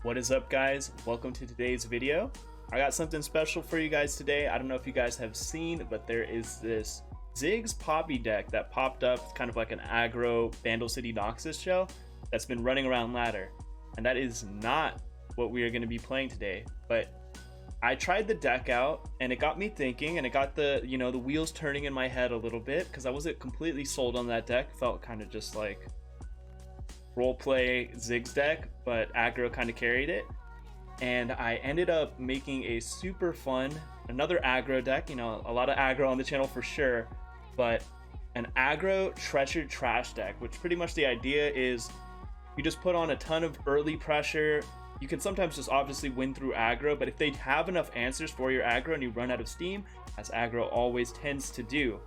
What is up, guys? Welcome to today's video. I got something special for you guys today. I don't know if you guys have seen, but there is this Ziggs Poppy deck that popped up. It's kind of like an aggro Vandal City Noxus shell that's been running around ladder, and that is not what we are going to be playing today. But I tried the deck out and it got me thinking, and it got the the wheels turning in my head a little bit, because I wasn't completely sold on that deck. Felt kind of just like roleplay Ziggs deck, but aggro kind of carried it, and I ended up making a super fun another aggro deck. A lot of aggro on the channel for sure, but an aggro treasure trash deck, which pretty much the idea is you just put on a ton of early pressure. You can sometimes just obviously win through aggro, but if they have enough answers for your aggro and you run out of steam, as aggro always tends to do,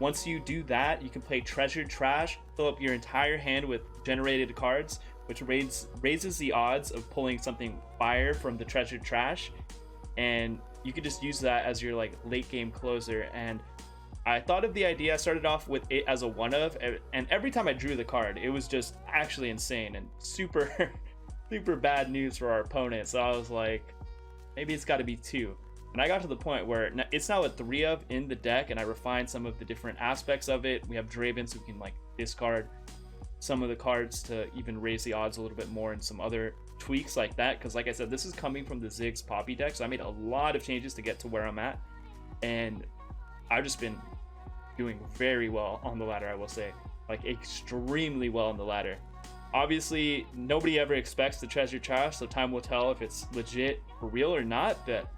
once you do that, you can play treasure trash, fill up your entire hand with generated cards, which raises the odds of pulling something fire from the treasure trash, and you can just use that as your late game closer. And I thought of the idea. I started off with it as a one of, and every time I drew the card, it was just actually insane and super super bad news for our opponent. So I was like, maybe it's got to be two. And I got to the point where it's now a 3 of in the deck, and I refined some of the different aspects of it. We have Draven, so we can discard some of the cards to even raise the odds a little bit more, and some other tweaks like that. Because like I said, this is coming from the Ziggs Poppy deck, so I made a lot of changes to get to where I'm at, and I've just been doing very well on the ladder. I will say, extremely well on the ladder. Obviously, nobody ever expects the treasure trash, so time will tell if it's legit for real or not. But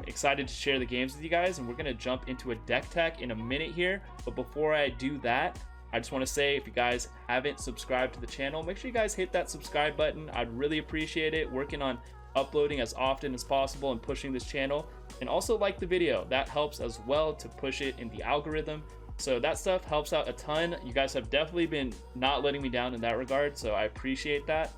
excited to share the games with you guys, and we're gonna jump into a deck tech in a minute here. But before I do that, I just want to say, if you guys haven't subscribed to the channel, make sure you guys hit that subscribe button. I'd really appreciate it. Working on uploading as often as possible and pushing this channel. And also like the video, that helps as well to push it in the algorithm. So that stuff helps out a ton. You guys have definitely been not letting me down in that regard, so I appreciate that.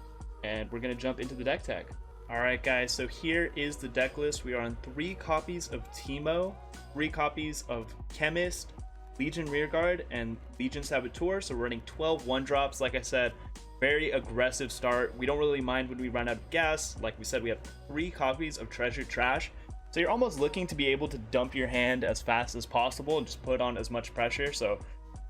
And we're gonna jump into the deck tech. Alright guys, so here is the deck list. We are on 3 copies of Teemo, 3 copies of Chemist, Legion Rearguard, and Legion Saboteur. So we're running 12 1-drops. Like I said, very aggressive start. We don't really mind when we run out of gas. Like we said, we have 3 copies of Treasure Trash. So you're almost looking to be able to dump your hand as fast as possible and just put on as much pressure. So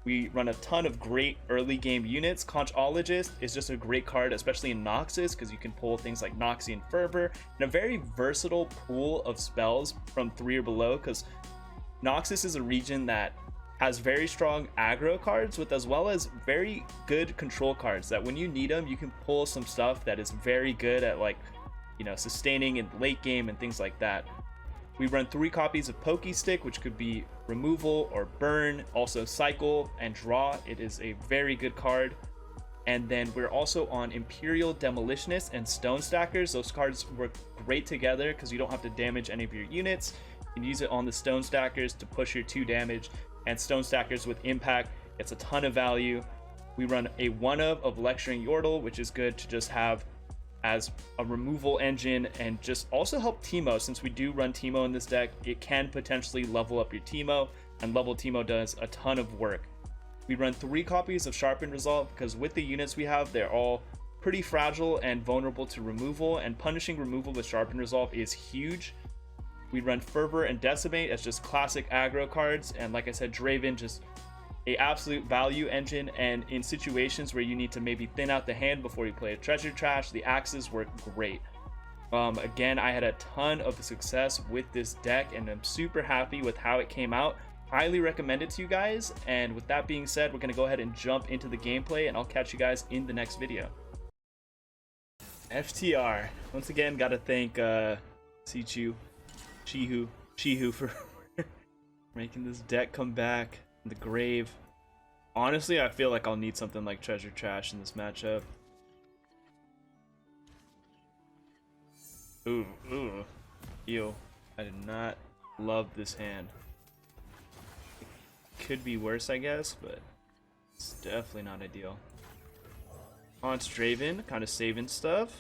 we run a ton of great early game units. Conchologist is just a great card, especially in Noxus, because you can pull things like Noxian Fervor, and a very versatile pool of spells from 3 or below, because Noxus is a region that has very strong aggro cards with as well as very good control cards that when you need them, you can pull some stuff that is very good at sustaining in late game and things like that. We run 3 copies of Pokey Stick, which could be removal or burn, also cycle and draw. It is a very good card. And then we're also on Imperial Demolitionist and Stone Stackers. Those cards work great together because you don't have to damage any of your units. You can use it on the Stone Stackers to push your 2 damage, and Stone Stackers with impact, it's a ton of value. We run a 1 of Lecturing Yordle, which is good to just have as a removal engine, and just also help Teemo. Since we do run Teemo in this deck, it can potentially level up your Teemo, and level Teemo does a ton of work. We run 3 copies of Sharpened Resolve because with the units we have, they're all pretty fragile and vulnerable to removal, and punishing removal with Sharpened Resolve is huge. We run Fervor and Decimate as just classic aggro cards, and like I said, Draven, just a absolute value engine. And in situations where you need to maybe thin out the hand before you play a treasure trash, the axes work great. Again, I had a ton of success with this deck, and I'm super happy with how it came out. Highly recommend it to you guys. And with that being said, we're going to go ahead and jump into the gameplay, and I'll catch you guys in the next video. FTR. Once again, gotta thank Chihu for making this deck come back in the grave. Honestly, I feel like I'll need something like Treasure Trash in this matchup. Ooh. Ew. I did not love this hand. It could be worse, I guess, but it's definitely not ideal. On Draven, kind of saving stuff.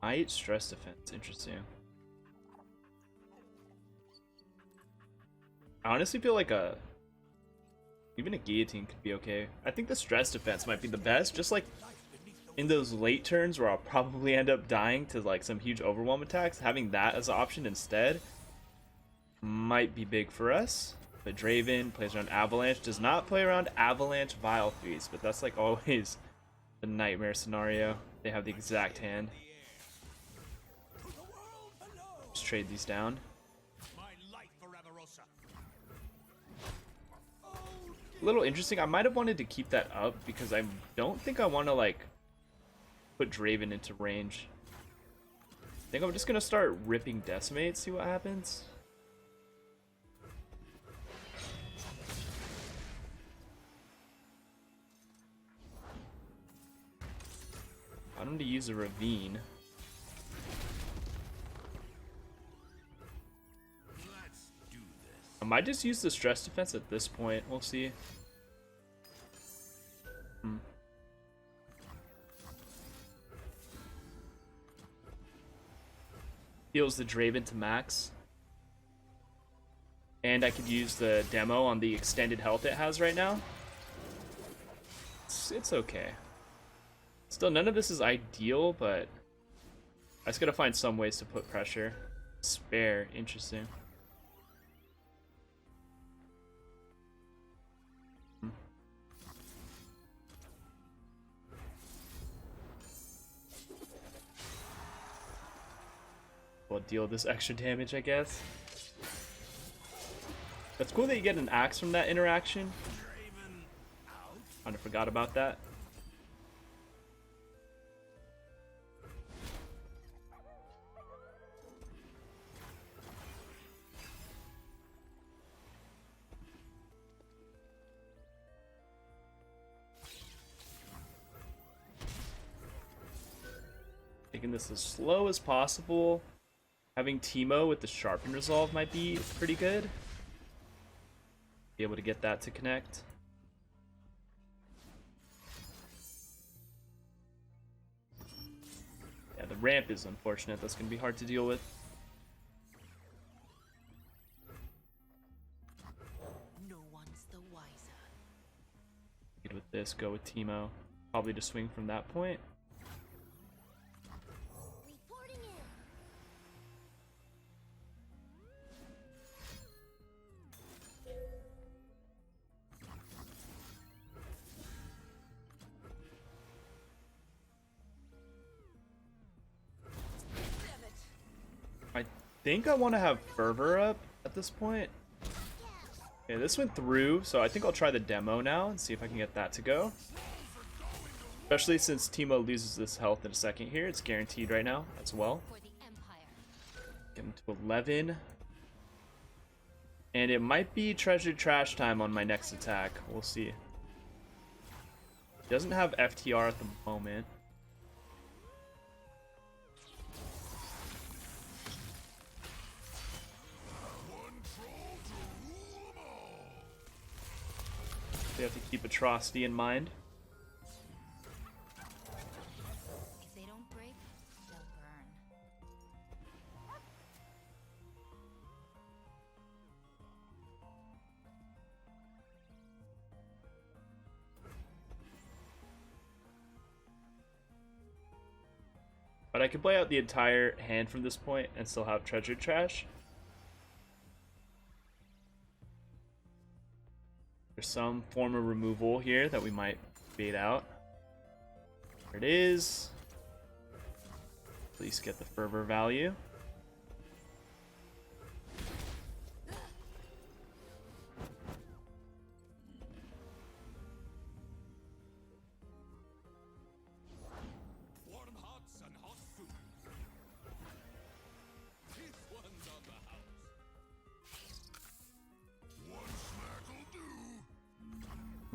Might Stress Defense, interesting. I honestly feel like even a Guillotine could be okay. I think the Stress Defense might be the best, just like in those late turns where I'll probably end up dying to like some huge overwhelm attacks, having that as an option instead might be big for us. But Draven plays around Avalanche, does not play around Avalanche Vile Threes, but that's like always the nightmare scenario. They have the exact hand. Just trade these down. A little interesting. I might have wanted to keep that up because I don't think I want to like put Draven into range. I think I'm just gonna start ripping Decimate, see what happens. I want him to use a Ravine. I might just use the stress defense at this point. We'll see. Heals the Draven to max. And I could use the demo on the extended health it has right now. It's okay. Still, none of this is ideal, but I just gotta find some ways to put pressure. Spare, interesting. We'll deal this extra damage, I guess. That's cool that you get an axe from that interaction. Kinda forgot about that. Taking this as slow as possible. Having Teemo with the Sharpen Resolve might be pretty good. Be able to get that to connect. Yeah, the ramp is unfortunate. That's going to be hard to deal with. No one's the wiser. Good with this, go with Teemo. Probably just swing from that point. I think I want to have Fervor up at this point. Okay, this went through, so I think I'll try the demo now and see if I can get that to go. Especially since Teemo loses this health in a second here. It's guaranteed right now as well. Get him to 11. And it might be Treasure Trash time on my next attack. We'll see. He doesn't have FTR at the moment. We have to keep Atrocity in mind. If they don't break, they'll burn. But I can play out the entire hand from this point and still have Treasure Trash. There's some form of removal here that we might bait out. There it is. At least get the Fervor value.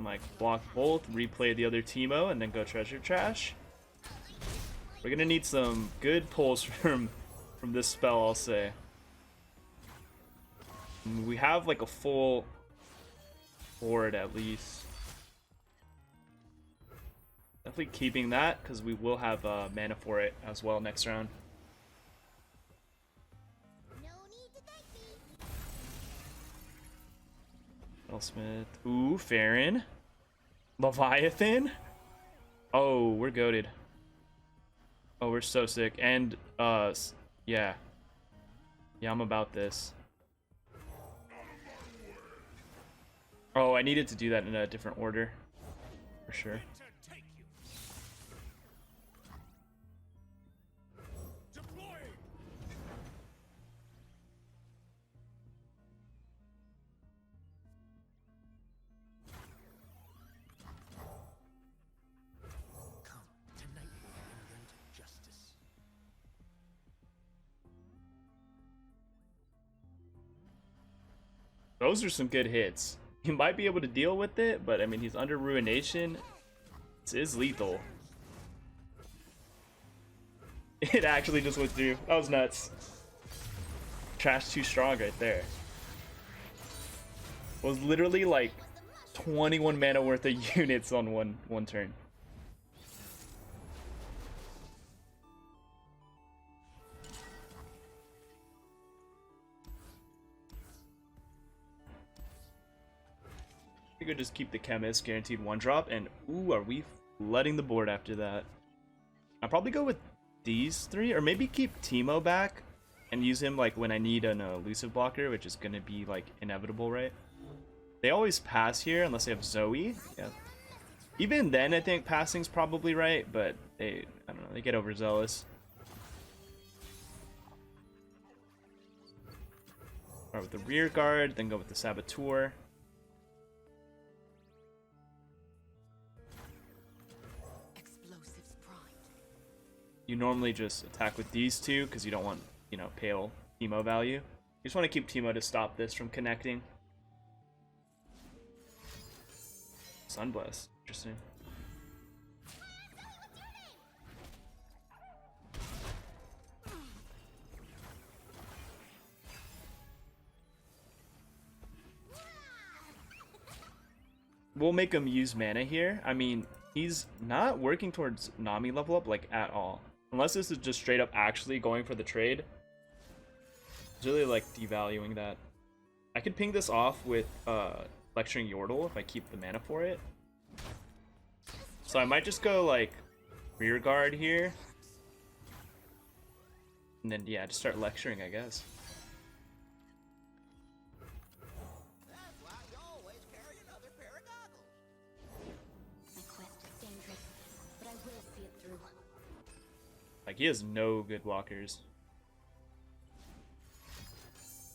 Like block both, replay the other Teemo, and then go Treasure Trash. We're gonna need some good pulls from this spell, I'll say. We have like a full board at least. Definitely keeping that because we will have mana for it as well next round. Smith. Ooh, Farron. Leviathan. Oh, we're goated. Oh, we're so sick. And, yeah. Yeah, I'm about this. Oh, I needed to do that in a different order. For sure. Those are some good hits. He might be able to deal with it, but I mean, he's under Ruination. It is lethal. It actually just went through. That was nuts. Trash too strong right there. It was literally like 21 mana worth of units on one turn. I could just keep the Chemist, guaranteed one drop, and ooh, are we flooding the board after that? I'll probably go with these three, or maybe keep Teemo back and use him like when I need an elusive blocker, which is gonna be like inevitable, right? They always pass here unless they have Zoe. Yeah. Even then, I think passing's probably right, but I don't know, they get overzealous. Start with the rear guard, then go with the Saboteur. You normally just attack with these two because you don't want, you know, pale Teemo value. You just want to keep Teemo to stop this from connecting. Sunbless, interesting. We'll make him use mana here. I mean, he's not working towards Nami level up like at all. Unless this is just straight up actually going for the trade. It's really like devaluing that. I could ping this off with Lecturing Yordle if I keep the mana for it. So I might just go like rear guard here. And then yeah, just start lecturing, I guess. Like, he has no good blockers.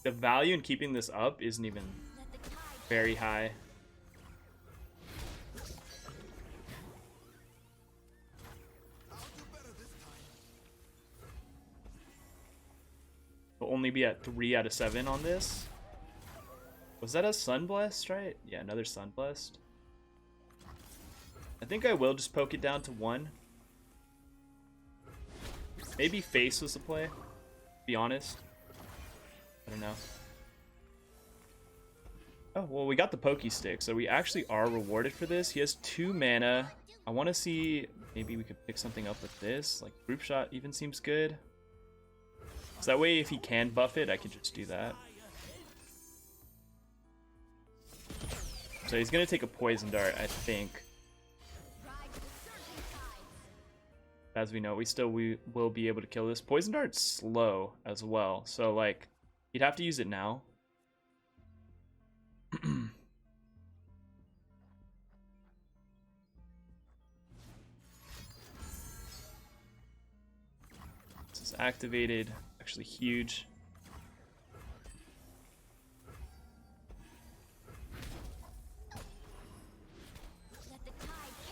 The value in keeping this up isn't even very high. We'll only be at 3 out of 7 on this. Was that a Sunblessed, right? Yeah, another Sunblessed. I think I will just poke it down to 1. Maybe Face was the play, to be honest. I don't know. Oh, well, we got the Pokey Stick, so we actually are rewarded for this. He has 2 mana. I want to see, maybe we could pick something up with this. Like, Group Shot even seems good. So that way, if he can buff it, I could just do that. So he's going to take a Poison Dart, I think. As we know, we will be able to kill this. Poison Dart's slow as well, so like, you'd have to use it now. This is activated, actually huge.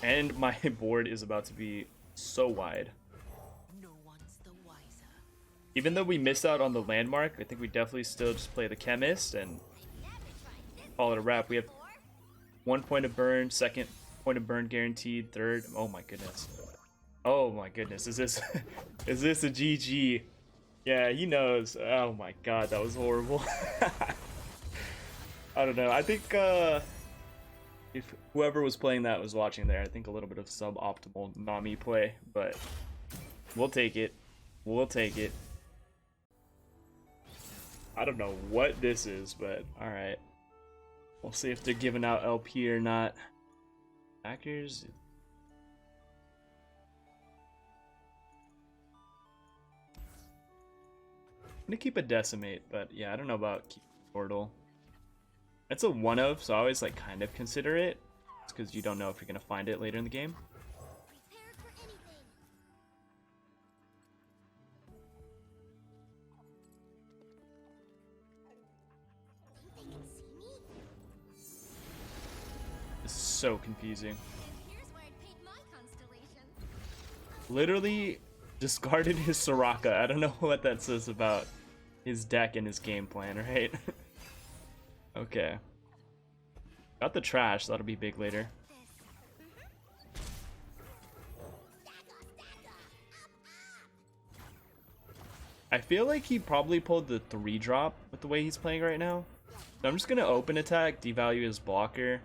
And my board is about to be so wide. No one's the wiser. Even though we missed out on the landmark, I think we definitely still just play the Chemist and call it a wrap. We have 1 point of burn, 2nd point of burn guaranteed, 3rd. Oh my goodness. Oh my goodness. Is this is this a GG? Yeah, he knows. Oh my god, that was horrible. I don't know. I think if whoever was playing that was watching there, I think a little bit of suboptimal Nami play, but we'll take it. We'll take it. I don't know what this is, but alright. We'll see if they're giving out LP or not. Backers. gonna keep a Decimate, but yeah, I don't know about keep Portal. It's a one of, so I always like kind of consider it. It's because you don't know if you're gonna find it later in the game. Prepared for anything. Think they can see me? It's so confusing. And here's where I'd paint my constellation. Literally discarded his Soraka. I don't know what that says about his deck and his game plan, right? Okay. Got the trash, that'll be big later. I feel like he probably pulled the 3-drop with the way he's playing right now. So I'm just gonna open attack, devalue his blocker.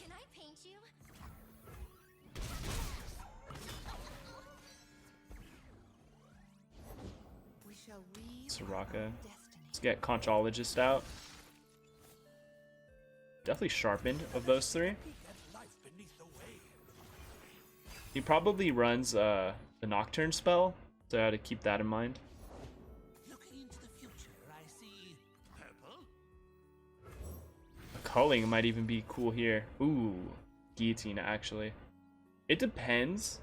Can I paint you? We shall weave Soraka. destiny. Let's get Conchologist out. Definitely sharpened of those three. He probably runs the Nocturne spell, so I had to keep that in mind. Looking into the future, I see purple. A culling might even be cool here. Ooh, guillotine actually. It depends.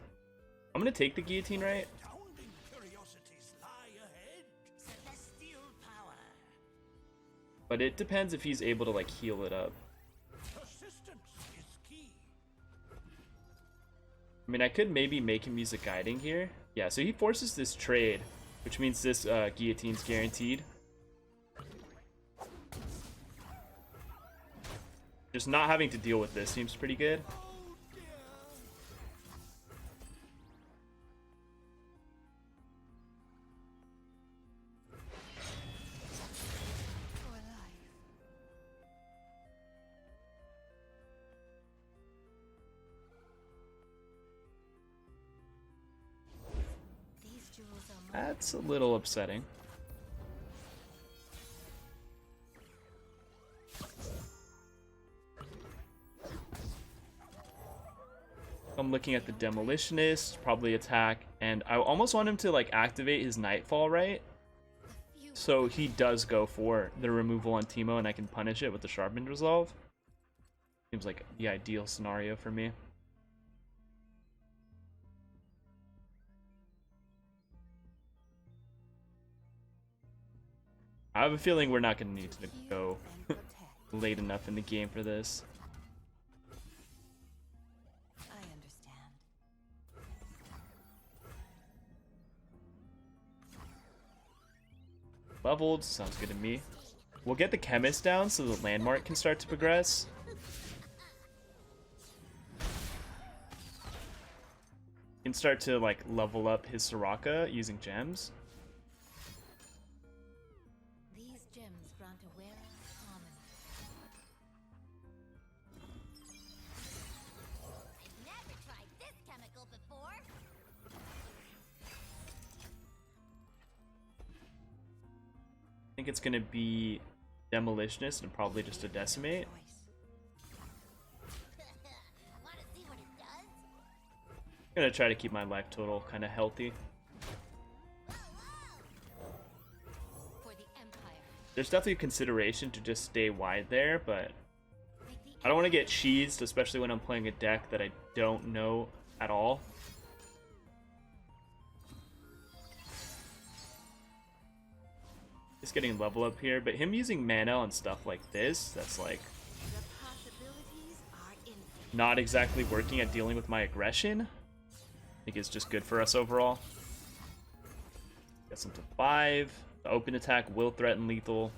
I'm gonna take the guillotine, right? Astounding curiosities lie ahead. Celestial power. But it depends if he's able to like heal it up. Persistence is key. I mean, I could maybe make him use a guiding here. Yeah, so he forces this trade, which means this guillotine's guaranteed. Just not having to deal with this seems pretty good. Oh dear. For life. These jewels are That's a little upsetting. I'm looking at the Demolitionist, probably attack, and I almost want him to like activate his Nightfall, right? few. So he does go for the removal on Teemo and I can punish it with the Sharpened Resolve. Seems like the ideal scenario for me. I have a feeling we're not going to need to go And protect. late enough in the game for this. I understand. Leveled, sounds good to me. We'll get the Chemist down so the Landmark can start to progress. Can start to like level up his Soraka using gems. These gems grant a rare common. I've never tried this chemical before. I think it's gonna be Demolitionist and probably just a Decimate. Choice. Want to see what it does? I'm gonna try to keep my life total kind of healthy. For the Empire. There's definitely a consideration to just stay wide there, but Make the I don't want to get cheesed, especially when I'm playing a deck that I don't know at all. Just getting level up here, but him using mana on stuff like this, that's like The possibilities are infinite. not exactly working at dealing with my aggression. I think it's just good for us overall. Gets him to 5. The open attack will threaten lethal.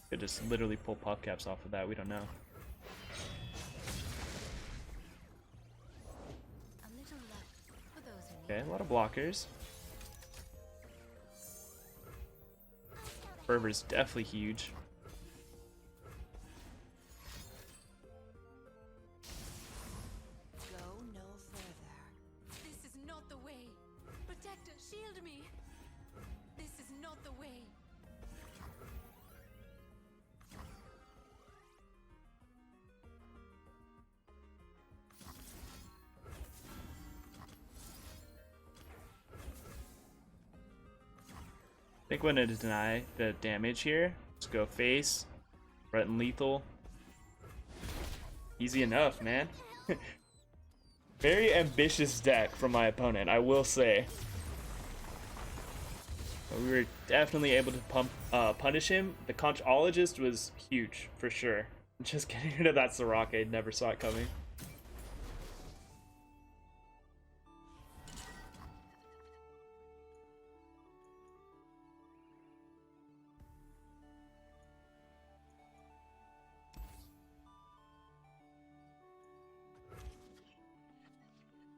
Could just literally pull pop caps off of that, we don't know. A little luck for those who need Okay, a lot of blockers. Fervor's definitely huge. Go no further. This is not the way. Protector, shield me. This is not the way. think we're gonna deny the damage here. Let's go face. Threaten lethal. Easy enough, man. Very ambitious deck from my opponent, I will say. But we were definitely able to punish him. The Conchologist was huge, for sure. Just getting rid of that Soraka, never saw it coming.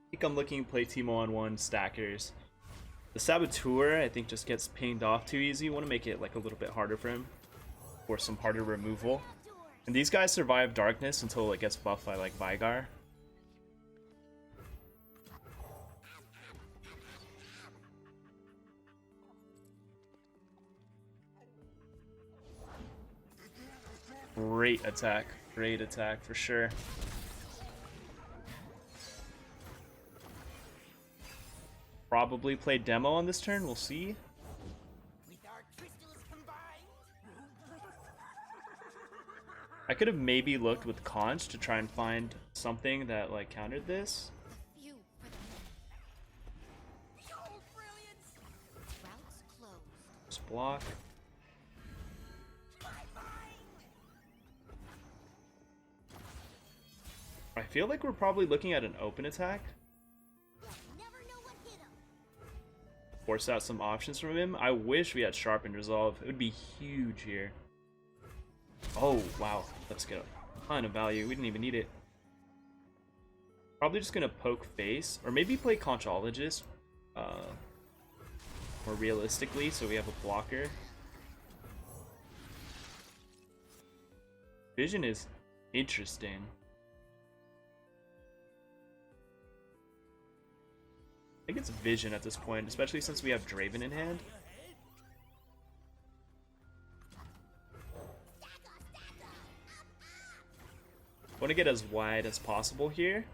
I think I'm looking to play Teemo on one stackers. The Saboteur, I think, just gets pinged off too easy. You want to make it like a little bit harder for him, or some harder removal. And these guys survive darkness until it gets buffed by like Vigar. Great attack for sure. Probably play demo on this turn, we'll see. With our crystals combined. I could have maybe looked with Conch to try and find something that like countered this. Few for the men. Behold brilliance. Routes closed. Just block. I feel like we're probably looking at an open attack. Never know what hit 'em. Force out some options from him. I wish we had Sharpened Resolve. It would be huge here. Oh, wow. Let's get a ton of value. We didn't even need it. Probably just going to poke face. Or maybe play Conchologist. More realistically, so we have a blocker. Vision is interesting. I think it's Vision at this point, especially since we have Draven in hand. Want to get as wide as possible here.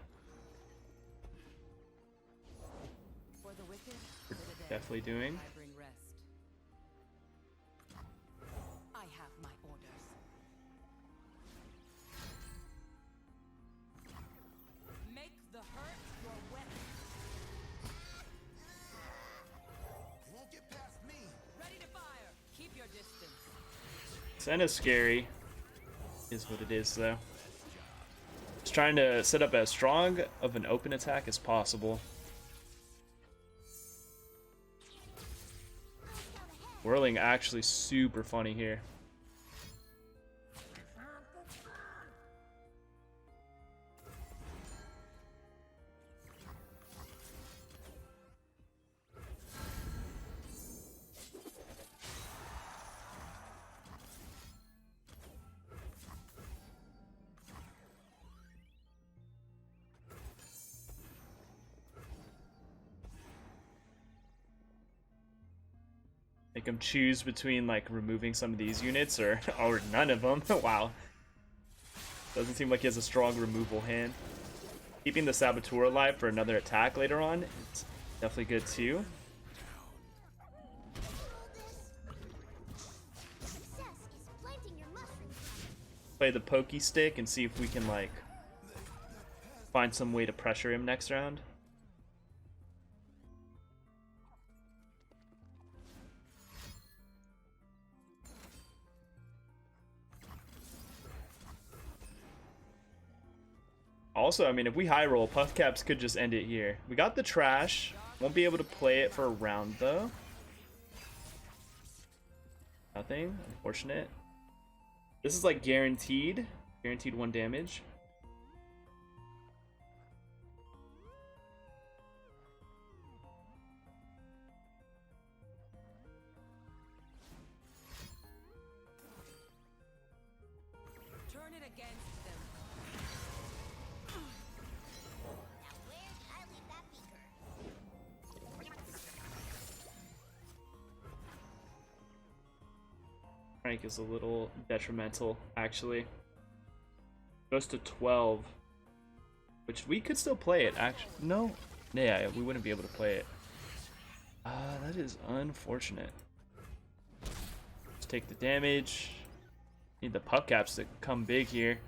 For the wicked, We're for the dead, definitely doing. I bring rest. I have my orders. Make the hurt your weapon. Won't get past me. Ready to fire. Keep your distance. Senna's scary. Is what it is, though. Just trying to set up as strong of an open attack as possible. Whirling actually super funny here. Make them choose between like removing some of these units or none of them. Wow. Doesn't seem like he has a strong removal hand. Keeping the Saboteur alive for another attack later on is definitely good too. Success is planting your mushrooms. Play the pokey stick and see if we can like find some way to pressure him next round. Also, I mean, if we high roll, Puff Caps could just end it here. We got the trash. Won't be able to play it for a round, though. Nothing. Unfortunate. This is like guaranteed. Guaranteed 1 damage. Turn it against them. Now where did I leave that beaker? Rank is a little detrimental, actually. Goes to 12. Which we could still play it, actually. No. Yeah, we wouldn't be able to play it. That is unfortunate. take the damage. Need the puck caps to come big here.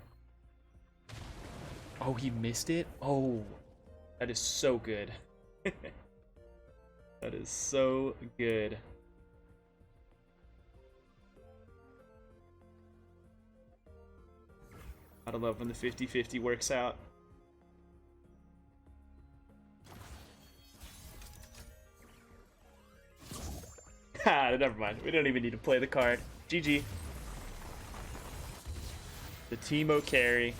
Oh, he missed it? Oh, that is so good. That is so good. Gotta love when the 50-50 works out. Ha, never mind. We don't even need to play the card. GG. The Teemo carry.